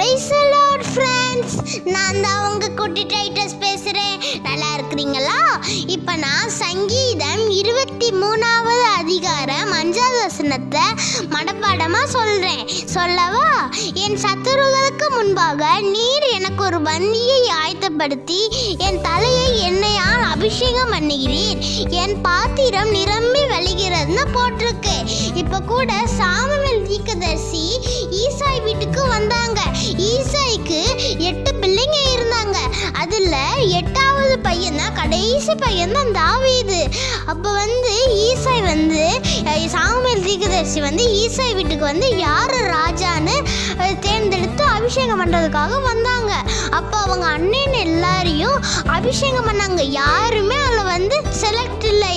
Praise the Lord friends. நான் தான் உங்க குட்டி டைட்டஸ் பேசுறேன். நல்லா இருக்கிறீங்களா? இப்போ நான் சங்கீதம் 23வது அதிகாரம் 5வது வசனத்தை மனப்பாடமா சொல்றேன். சொல்லவா? என் சத்துருக்களுக்கு முன்பாக நீர் எனக்கு ஒரு பந்தியை ஆயத்தப்படுத்தி என் தலையை எண்ணெயால் அபிஷேகம் பண்ணுகிறீர். என் பாத்திரம் நிரம்பி வழிகிறதுன்னு போட்டிருக்கு. இப்போ கூட சாமுவேல் தீர்க்கதரிசி ஈசாய் வீட்டுக்கு வந்தாங்க. ஈசாய்க்கு 8 பிள்ளைங்க இருந்தாங்க. அதுல 8வது பையன் தான், கடைசி பையன் தான் தாவீது. அப்போ ஈசாய் சாமுவேல் தீர்க்கதரிசி ஈசாய் வீட்டுக்கு யாரு ராஜான்னு தேர்ந்தெடுத்து அபிஷேகம் பண்றதுக்காக வந்தாங்க. அப்போ அவங்க அண்ணன் எல்லாரையும் அபிஷேகம் பண்ணாங்க. யாருமே அதில் செலக்ட் இல்லை,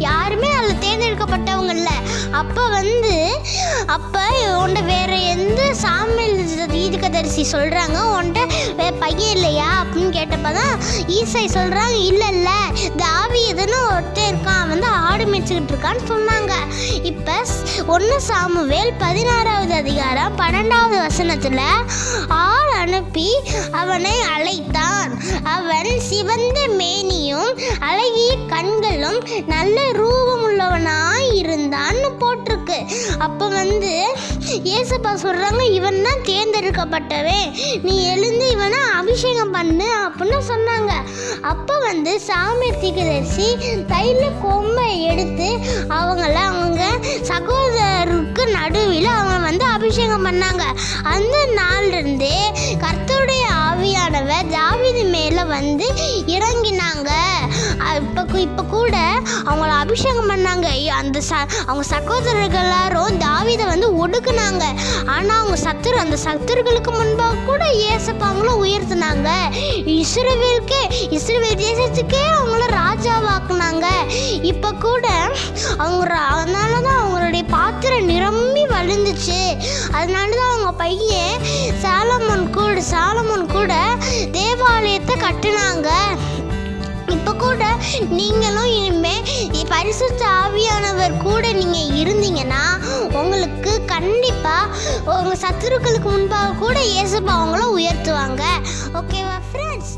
யாருமே அதில் தேர்ந்தெடுக்கப்பட்டவங்க இல்லை. அப்போ உன்ட வேற எந்த சாமுவேல் தீர்க்கதரிசி சொல்றாங்க உன்ட்ட பையன் இல்லையா அப்படின்னு கேட்டப்பதான் ஈசாய் சொல்றாங்க, இல்ல தாவீதுன்னு ஒருத்தர் இருக்கான், ஆடு மேய்ச்சிக்கிட்டு இருக்கான்னு சொன்னாங்க. இப்ப 1 சாமுவேல் 16வது அதிகாரம் 12வது வசனத்துல ஆள் அனுப்பி அவனை அழைத்தான். அவன் சிவந்த மேனியும் அழகிய கண்களும் நல்ல ரூபம் உள்ளவனாய் இருந்தான்னு போட்டிருக்கு. அப்ப ஏசப்பா சொல்றாங்க, இவன் தான் தேர்ந்தெடுக்கப்பட்டவன், நீ எழுந்து இவனை அபிஷேகம் பண்ணு அப்படின்னு சொன்னாங்க. அப்ப சாமுவேல் தீர்க்கதரிசி தைல கொம்பை எடுத்து அவங்க சகோதரருக்கு நடுவில் அவங்க அபிஷேகம் பண்ணாங்க. அந்த நாள்ல இருந்தே கர்த்தருடைய ஆவியானவர் தாவீது மேல இறங்கினாங்க. இப்ப கூட அவங்கள அபிஷேகம் பண்ணாங்க. அவங்க சகோதரர்கள் எல்லாரும் தாவீதை ஒடுக்குனாங்க. ஆனா அந்த சத்துருக்களுக்கு முன்பாக கூட ஏசப்பாங்களை உயர்த்தினாங்க. இஸ்ரவேல் தேசத்துக்கே அவங்கள ராஜாவாக்குனாங்க. இப்ப கூட அதனாலதான் அவங்களுடைய பாத்திரம் நிரம்பி வழிந்துச்சு. அதனாலதான் அவங்க பையன் சாலமோன் கூட தேவாலயத்தை கட்டுனாங்க. இப்ப கூட நீங்களும் இனிமே பரிசுத்த ஆவியானவர் கூட நீங்க இருந்தீங்கன்னா உங்களுக்கு கண்டிப்பா உங்க சத்துருக்களுக்கு முன்பாக கூட இயேசுப்பா அவங்கள உயர்த்துவாங்க. ஓகேவா ஃப்ரெண்ட்ஸ்?